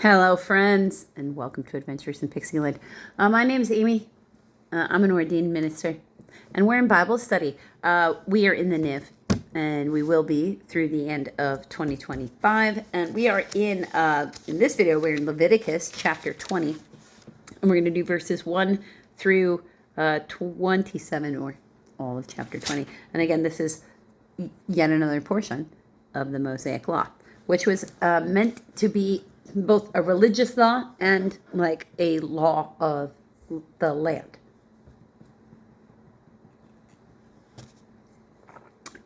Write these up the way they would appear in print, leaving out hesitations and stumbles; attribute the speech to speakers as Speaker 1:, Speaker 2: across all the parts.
Speaker 1: Hello, friends, and welcome to Adventures in Pixie Land. My name is Amy. I'm an ordained minister, and we're in Bible study. We are in the NIV, and we will be through the end of 2025. And we are in this video, we're in Leviticus chapter 20, and we're going to do verses 1 through 27, or all of chapter 20. And again, this is yet another portion of the Mosaic Law, which was meant to be both a religious law and like a law of the land.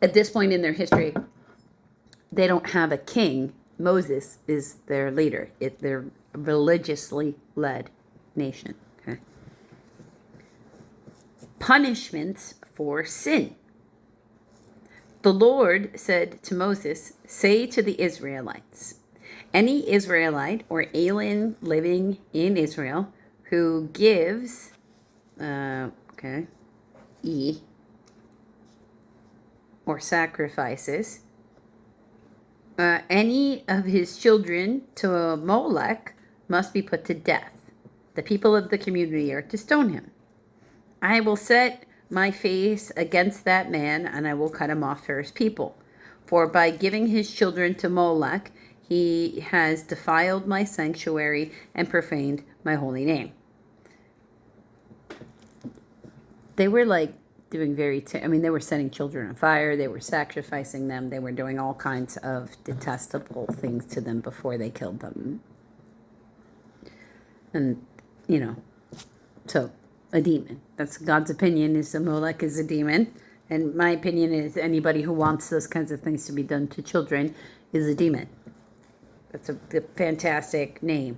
Speaker 1: At this point in their history, they don't have a king. Moses is their leader. They're a religiously led nation. Okay. Punishments for sin. The Lord said to Moses, "Say to the Israelites, any Israelite or alien living in Israel who gives, or sacrifices any of his children to Molech must be put to death. The people of the community are to stone him. I will set my face against that man, and I will cut him off for his people. For by giving his children to Molech, he has defiled my sanctuary and profaned my holy name." They were like doing they were setting children on fire. They were sacrificing them. They were doing all kinds of detestable things to them before they killed them. And, so a demon. That's God's opinion, is Molech is a demon. And my opinion is anybody who wants those kinds of things to be done to children is a demon. That's a fantastic name,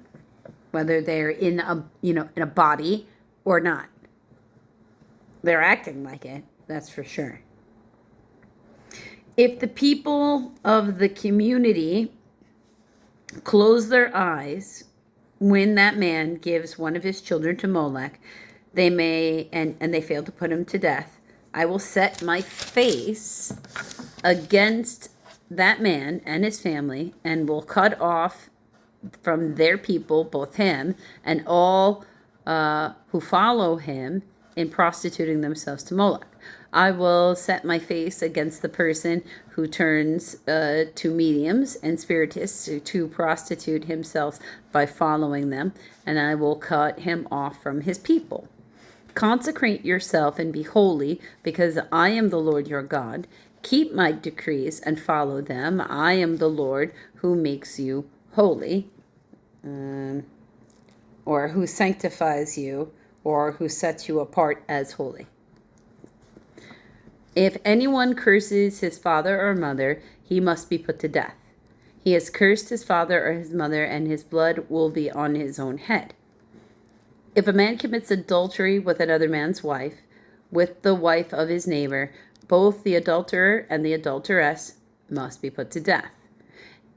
Speaker 1: whether they're in a body or not. They're acting like it, that's for sure. If the people of the community close their eyes when that man gives one of his children to Molech, they may, and they fail to put him to death, I will set my face against that man and his family, and will cut off from their people both him and all who follow him in prostituting themselves to Moloch. I will set my face against the person who turns to mediums and spiritists to prostitute himself by following them, and I will cut him off from his people. Consecrate yourself and be holy, because I am the Lord your God. Keep my decrees and follow them. I am the Lord who makes you holy, or who sanctifies you, or who sets you apart as holy. If anyone curses his father or mother, he must be put to death. He has cursed his father or his mother, and his blood will be on his own head. If a man commits adultery with another man's wife, with the wife of his neighbor, both the adulterer and the adulteress must be put to death.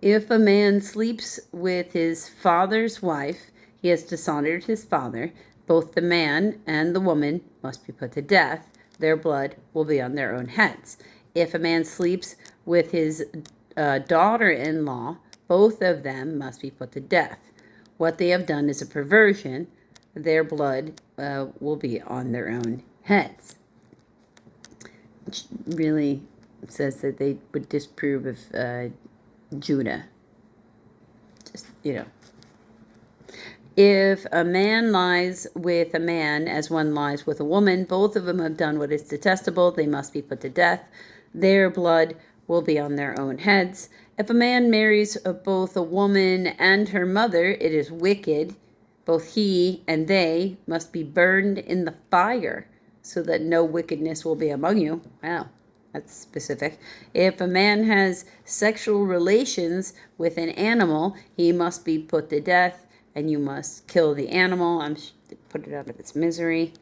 Speaker 1: If a man sleeps with his father's wife, he has dishonored his father. Both the man and the woman must be put to death. Their blood will be on their own heads. If a man sleeps with his daughter-in-law, both of them must be put to death. What they have done is a perversion. Their blood will be on their own heads. Which really says that they would disapprove of Judah. Just, If a man lies with a man as one lies with a woman, both of them have done what is detestable. They must be put to death. Their blood will be on their own heads. If a man marries both a woman and her mother, it is wicked. Both he and they must be burned in the fire, so that no wickedness will be among you. Wow, that's specific. If a man has sexual relations with an animal, he must be put to death, and you must kill the animal. Put it out of its misery.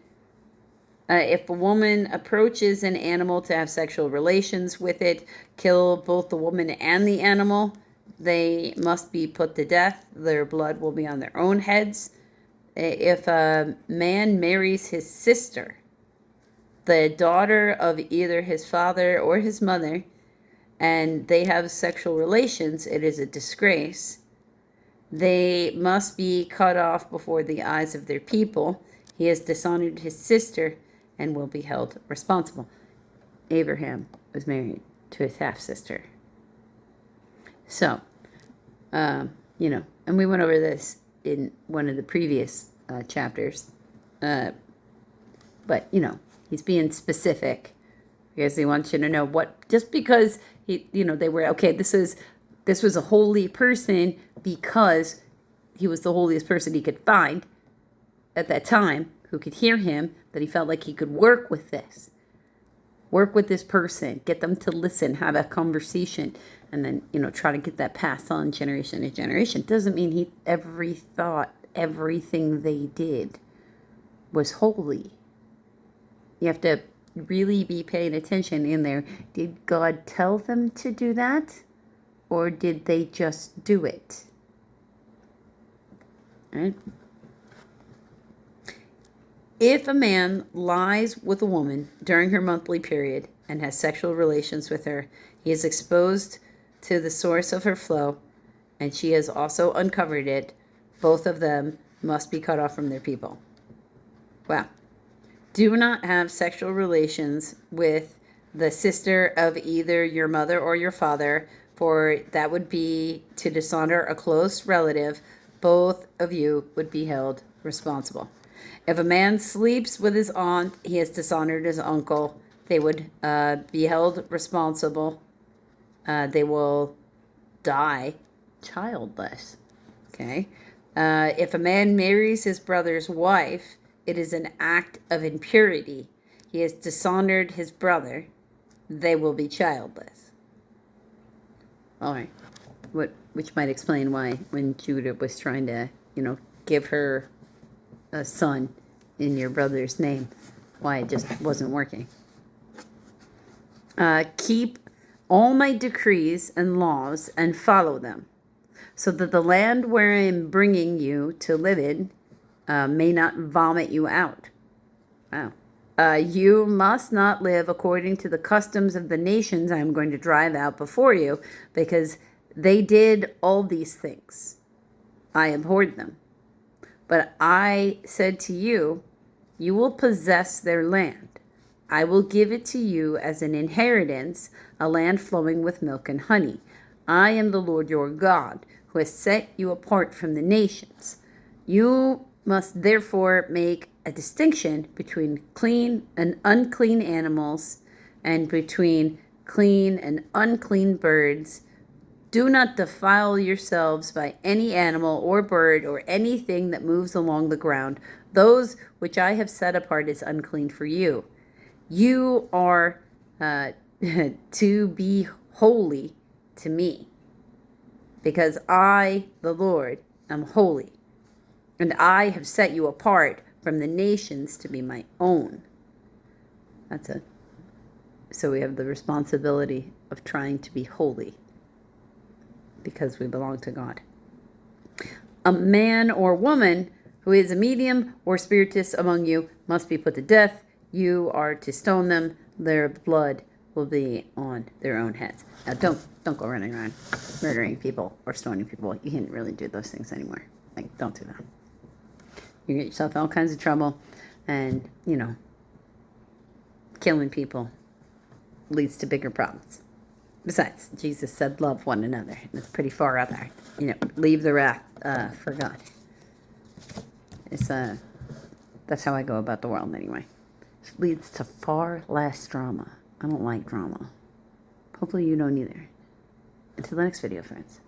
Speaker 1: If a woman approaches an animal to have sexual relations with it, kill both the woman and the animal. They must be put to death. Their blood will be on their own heads. If a man marries his sister, the daughter of either his father or his mother, and they have sexual relations, it is a disgrace. They must be cut off before the eyes of their people. He has dishonored his sister and will be held responsible. Abraham was married to his half-sister. So, and we went over this in one of the previous chapters. But, he's being specific because he wants you to know what, just because they were, okay, this was a holy person because he was the holiest person he could find at that time who could hear him, that he felt like he could work with this person, get them to listen, have a conversation, and then, try to get that passed on generation to generation. Doesn't mean everything they did was holy. You have to really be paying attention in there. Did God tell them to do that? Or did they just do it? All right. If a man lies with a woman during her monthly period and has sexual relations with her, he is exposed to the source of her flow, and she has also uncovered it. Both of them must be cut off from their people. Wow. Do not have sexual relations with the sister of either your mother or your father, for that would be to dishonor a close relative. Both of you would be held responsible. If a man sleeps with his aunt, he has dishonored his uncle. They would be held responsible. They will die childless. Okay. If a man marries his brother's wife, it is an act of impurity. He has dishonored his brother. They will be childless. All right. Which might explain why when Judah was trying to, give her a son in your brother's name, why it just wasn't working. Keep all my decrees and laws and follow them, so that the land where I am bringing you to live in may not vomit you out. Wow. You must not live according to the customs of the nations I am going to drive out before you, because they did all these things. I abhorred them. But I said to you, you will possess their land. I will give it to you as an inheritance, a land flowing with milk and honey. I am the Lord your God, who has set you apart from the nations. You must therefore make a distinction between clean and unclean animals, and between clean and unclean birds. Do not defile yourselves by any animal or bird or anything that moves along the ground. Those which I have set apart is unclean for you. You are to be holy to me, because I, the Lord, am holy, and I have set you apart from the nations to be my own. That's it. So we have the responsibility of trying to be holy, because we belong to God. A man or woman who is a medium or spiritist among you must be put to death. You are to stone them. Their blood will be on their own heads. Now, don't go running around murdering people or stoning people. You can't really do those things anymore. Don't do that. You get yourself in all kinds of trouble, and killing people leads to bigger problems. Besides, Jesus said, love one another. And it's pretty far out there. Leave the wrath for God. It's that's how I go about the world anyway. It leads to far less drama. I don't like drama. Hopefully you don't either. Until the next video, friends.